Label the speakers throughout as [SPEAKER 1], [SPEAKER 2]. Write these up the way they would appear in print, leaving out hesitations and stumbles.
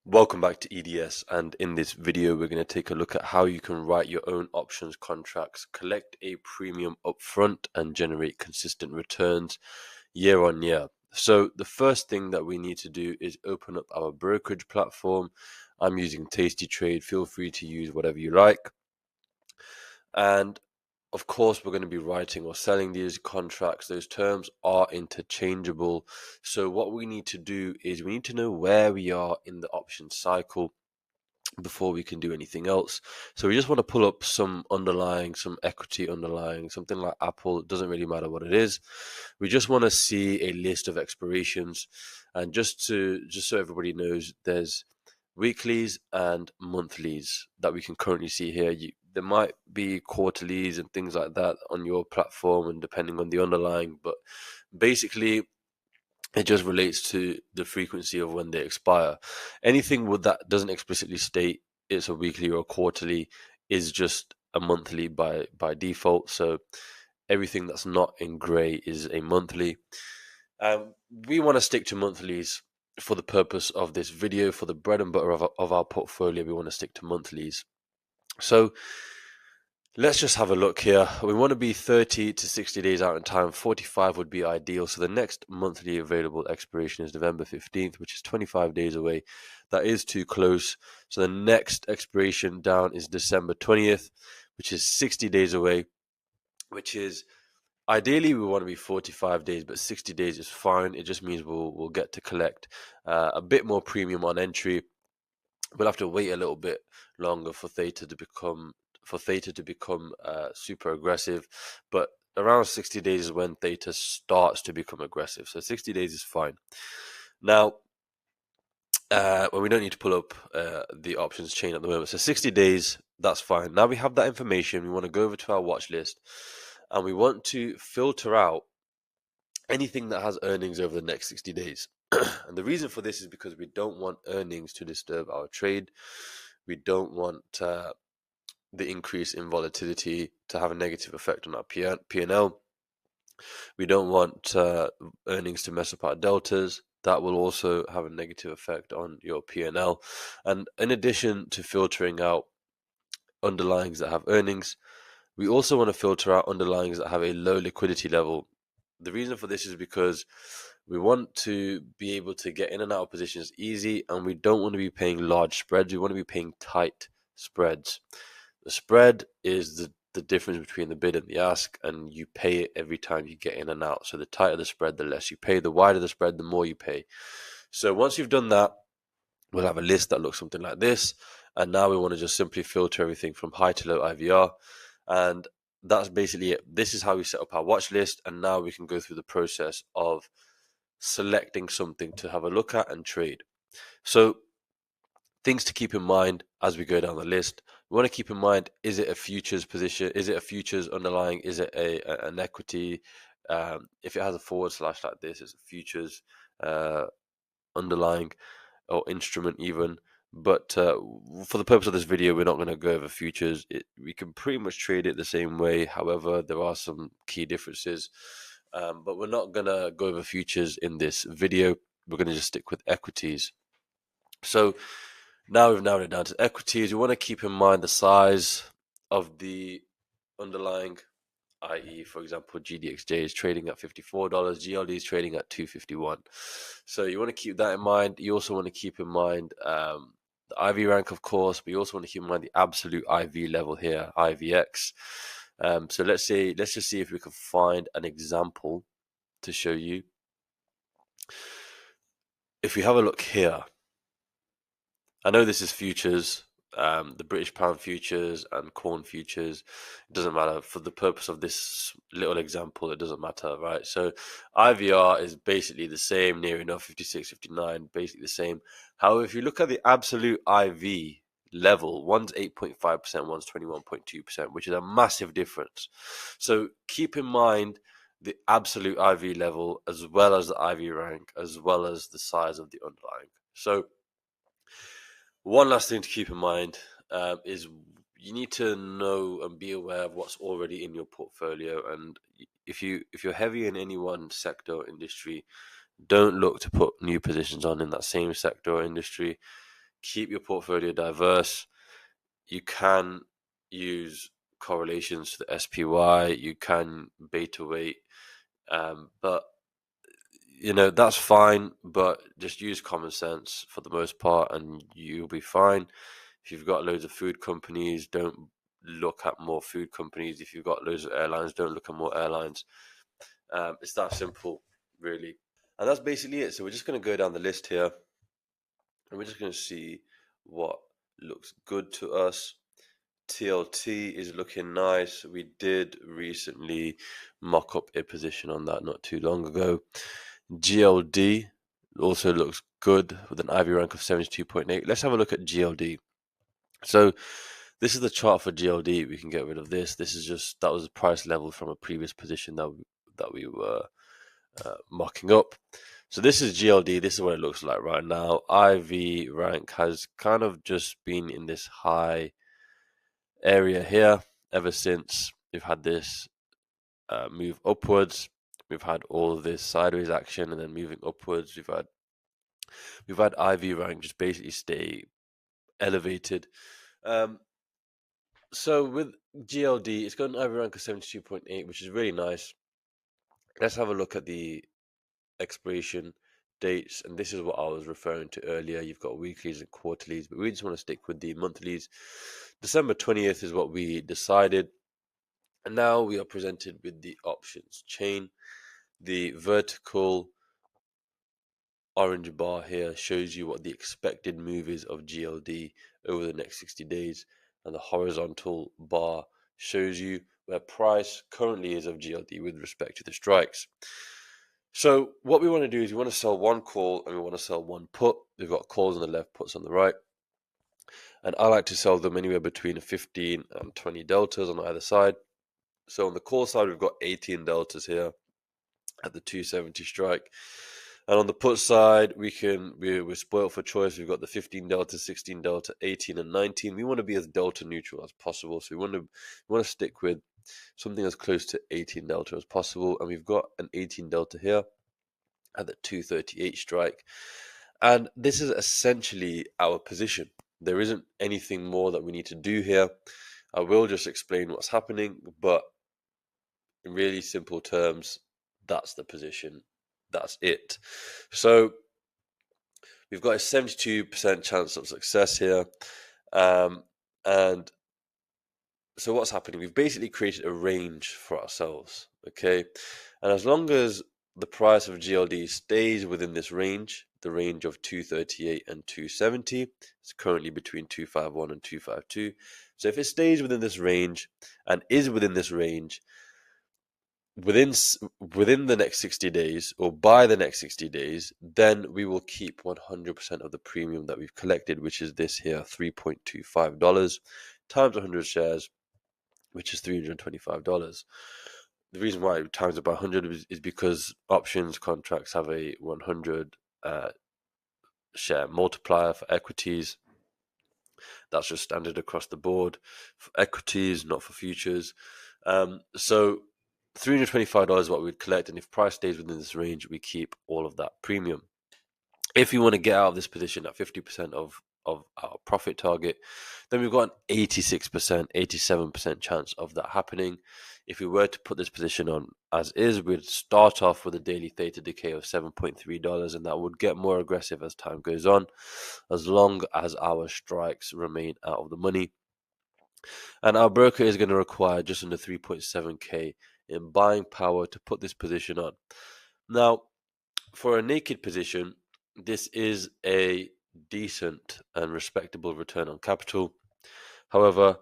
[SPEAKER 1] Welcome back to EDS, and in this video we're going to take a look at how you can write your own options contracts, collect a premium upfront and generate consistent returns year on year. So the first thing that we need to do is open up our brokerage platform. I'm using tastytrade. Feel free to use whatever you like. And of course, we're going to be writing or selling these contracts. Those terms are interchangeable. So what we need to do is we need to know where we are in the option cycle before we can do anything else. So we just want to pull up some equity underlying, something like Apple. It doesn't really matter what it is. We just want to see a list of expirations. And just so everybody knows, there's weeklies and monthlies that we can currently see here. There might be quarterlies and things like that on your platform, and depending on the underlying, but basically it just relates to the frequency of when they expire. Anything with that doesn't explicitly state it's a weekly or a quarterly is just a monthly by default. So everything that's not in grey is a monthly. We want to stick to monthlies for the purpose of this video. For the bread and butter of our portfolio, we want to stick to monthlies. So let's just have a look here. We want to be 30 to 60 days out in time. 45 would be ideal. So the next monthly available expiration is November 15th, which is 25 days away. That is too close. So the next expiration down is December 20th, which is 60 days away, which is ideally we want to be 45 days, but 60 days is fine. It just means we'll get to collect a bit more premium on entry. We'll have to wait a little bit longer for Theta to become super aggressive, but around 60 days is when Theta starts to become aggressive. So 60 days is fine. Now, well, we don't need to pull up the options chain at the moment. So 60 days, that's fine. Now we have that information. We want to go over to our watch list, and we want to filter out anything that has earnings over the next 60 days. And the reason for this is because we don't want earnings to disturb our trade. We don't want the increase in volatility to have a negative effect on our P&L. We don't want earnings to mess up our deltas. That will also have a negative effect on your P&L. And in addition to filtering out underlyings that have earnings, we also want to filter out underlyings that have a low liquidity level. The reason for this is because we want to be able to get in and out of positions easy, and we don't want to be paying large spreads. We want to be paying tight spreads. The spread is the difference between the bid and the ask, and you pay it every time you get in and out. So the tighter the spread, the less you pay. The wider the spread, the more you pay. So once you've done that, we'll have a list that looks something like this. And now we want to just simply filter everything from high to low IVR. And that's basically it. This is how we set up our watch list. And now we can go through the process of selecting something to have a look at and trade. So things to keep in mind as we go down the list. We want to keep in mind, is it a futures position? Is it a futures underlying? Is it an equity? If it has a forward slash like this, it's a futures underlying or instrument even. But for the purpose of this video, we're not going to go over futures. We can pretty much trade it the same way. However, there are some key differences. But we're not going to go over futures in this video. We're going to just stick with equities. So now we've narrowed it down to equities. You want to keep in mind the size of the underlying, i.e., for example, GDXJ is trading at $54, GLD is trading at $251. So you want to keep that in mind. You also want to keep in mind the IV rank, of course, but you also want to keep in mind the absolute IV level here, IVX. So let's just see if we can find an example to show you. If we have a look here, I know this is futures, the British pound futures and corn futures. It doesn't matter for the purpose of this little example. It doesn't matter, right? So IVR is basically the same, near enough, 56, 59, basically the same. However, if you look at the absolute IV level, one's 8.5%, one's 21.2%, which is a massive difference. So keep in mind the absolute IV level as well as the IV rank, as well as the size of the underlying. So one last thing to keep in mind is you need to know and be aware of what's already in your portfolio. And if you're heavy in any one sector or industry, don't look to put new positions on in that same sector or industry. keep your portfolio diverse. You can use correlations to the SPY, you can beta weight, but that's fine, but just use common sense for the most part and you'll be fine. If you've got loads of food companies, don't look at more food companies. If you've got loads of airlines, don't look at more airlines. It's that simple, really. And that's basically it. So we're just going to go down the list here and we're just going to see what looks good to us. TLT is looking nice. We did recently mock up a position on that not too long ago. GLD also looks good with an IV rank of 72.8. Let's have a look at GLD. So this is the chart for GLD. We can get rid of this. This is just, that was a price level from a previous position that we were mocking up. So this is GLD. This is what it looks like right now. IV rank has kind of just been in this high area here ever since we've had this move upwards. We've had all of this sideways action and then moving upwards. We've had IV rank just basically stay elevated. So with GLD, it's got an IV rank of 72.8, which is really nice. Let's have a look at the expiration dates, and this is what I was referring to earlier. You've got weeklies and quarterlies, but we just want to stick with the monthlies. December 20th is what we decided, and now we are presented with the options chain. The vertical orange bar here shows you what the expected move is of GLD over the next 60 days, and the horizontal bar shows you where price currently is of GLD with respect to the strikes. So what we want to do is we want to sell one call and we want to sell one put. We've got calls on the left, puts on the right. And I like to sell them anywhere between 15 and 20 deltas on either side. So on the call side, we've got 18 deltas here at the 270 strike. And on the put side, we're spoiled for choice. We've got the 15 delta, 16 delta, 18 and 19. We want to be as delta neutral as possible. So we want to stick with something as close to 18 delta as possible. And we've got an 18 delta here at the 238 strike. And this is essentially our position. There isn't anything more that we need to do here. I will just explain what's happening, but in really simple terms, that's the position. That's it. So we've got a 72% chance of success here. And so what's happening? We've basically created a range for ourselves, okay? And as long as the price of GLD stays within this range, the range of 238 and 270, it's currently between 251 and 252. So if it stays within this range and is within this range, within the next 60 days or by the next 60 days, then we will keep 100% of the premium that we've collected, which is this here, $3.25 times 100 shares, which is $325. The reason why it times it by 100 is because options contracts have a 100 share multiplier for equities. That's just standard across the board for equities, not for futures. So $325 is what we'd collect, and if price stays within this range, we keep all of that premium. If you want to get out of this position at 50% of our profit target, then we've got an 86%, 87% chance of that happening. If we were to put this position on as is, we'd start off with a daily theta decay of $7.3, and that would get more aggressive as time goes on, as long as our strikes remain out of the money. And our broker is going to require just under 3.7k in buying power to put this position on. Now, for a naked position, this is a decent and respectable return on capital. However,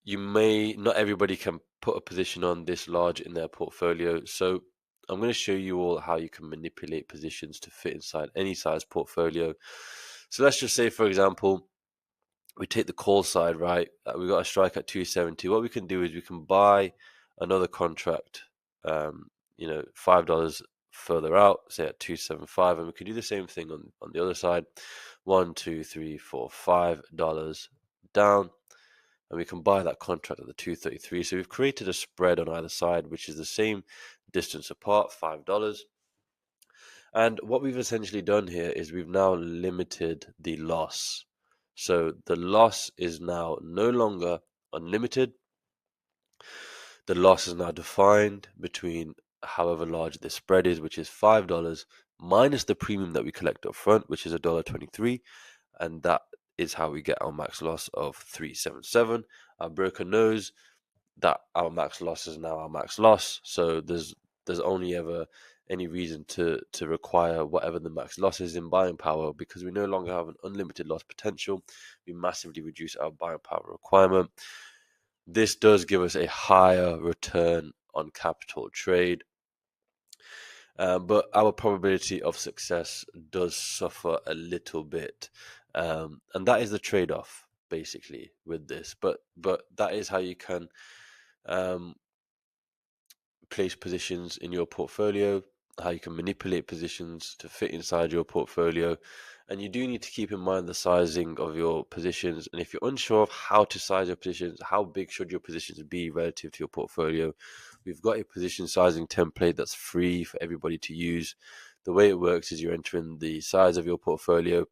[SPEAKER 1] not everybody can put a position on this large in their portfolio. So I'm going to show you all how you can manipulate positions to fit inside any size portfolio. So let's just say, for example, we take the call side, right? We got a strike at 270. What we can do is we can buy another contract, $5 further out, say at 275, and we can do the same thing on the other side, $1, $2, $3, $4, $5 down, and we can buy that contract at the 233. So we've created a spread on either side, which is the same distance apart, $5. And what we've essentially done here is we've now limited the loss So the loss is now no longer unlimited. The loss is now defined between however large the spread is, which is $5, minus the premium that we collect up front, which is $1.23, and that is how we get our max loss of 377. Our broker knows that our max loss is now our max loss, so there's only ever any reason to require whatever the max loss is in buying power, because we no longer have an unlimited loss potential. We massively reduce our buying power requirement. This does give us a higher return on capital trade, but our probability of success does suffer a little bit, and that is the trade-off basically with this. But that is how you can place positions in your portfolio, how you can manipulate positions to fit inside your portfolio. And you do need to keep in mind the sizing of your positions. And if you're unsure of how to size your positions, how big should your positions be relative to your portfolio, we've got a position sizing template that's free for everybody to use. The way it works is you're entering the size of your portfolio,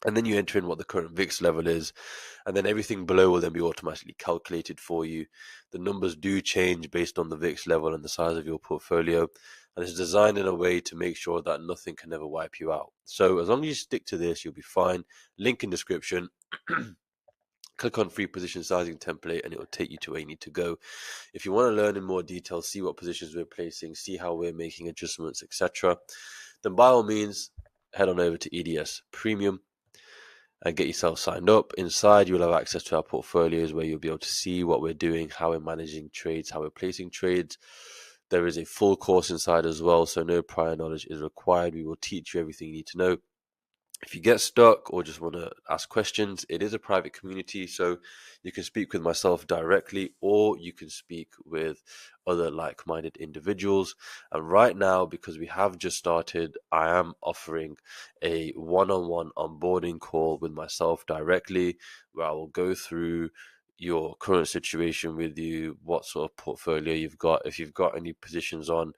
[SPEAKER 1] and then you enter in what the current VIX level is, and then everything below will then be automatically calculated for you. The numbers do change based on the VIX level and the size of your portfolio, and it's designed in a way to make sure that nothing can ever wipe you out. So as long as you stick to this, you'll be fine. Link in description. Click on free position sizing template and it will take you to where you need to go. If you want to learn in more detail, see what positions we're placing, see how we're making adjustments, etc., then by all means, head on over to EDS Premium and get yourself signed up. Inside, you'll have access to our portfolios where you'll be able to see what we're doing, how we're managing trades, how we're placing trades. There is a full course inside as well, so no prior knowledge is required. We will teach you everything you need to know. If you get stuck or just want to ask questions, it is a private community, so you can speak with myself directly, or you can speak with other like-minded individuals. And right now, because we have just started, I am offering a one-on-one onboarding call with myself directly, where I will go through your current situation with you, what sort of portfolio you've got, if you've got any positions on.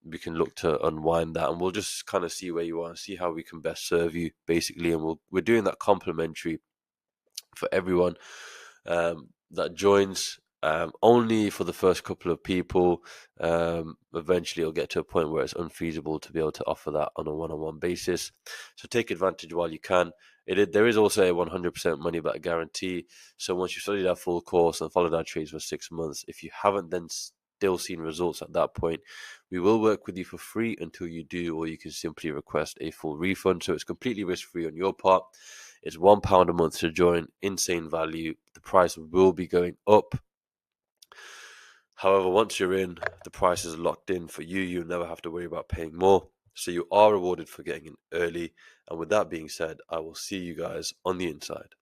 [SPEAKER 1] We can look to unwind that, and we'll just kind of see where you are and see how we can best serve you, basically. And we're doing that complimentary for everyone that joins, only for the first couple of people. Eventually it'll get to a point where it's unfeasible to be able to offer that on a one-on-one basis, so take advantage while you can. There is also a 100% money back guarantee, so once you've studied our full course and followed our trades for 6 months, if you haven't then still seen results at that point, we will work with you for free until you do, or you can simply request a full refund. So it's completely risk-free on your part. It's £1 a month to join. Insane value. The price will be going up. However, once you're in, the price is locked in for you. You'll never have to worry about paying more. So you are rewarded for getting in early. And with that being said, I will see you guys on the inside.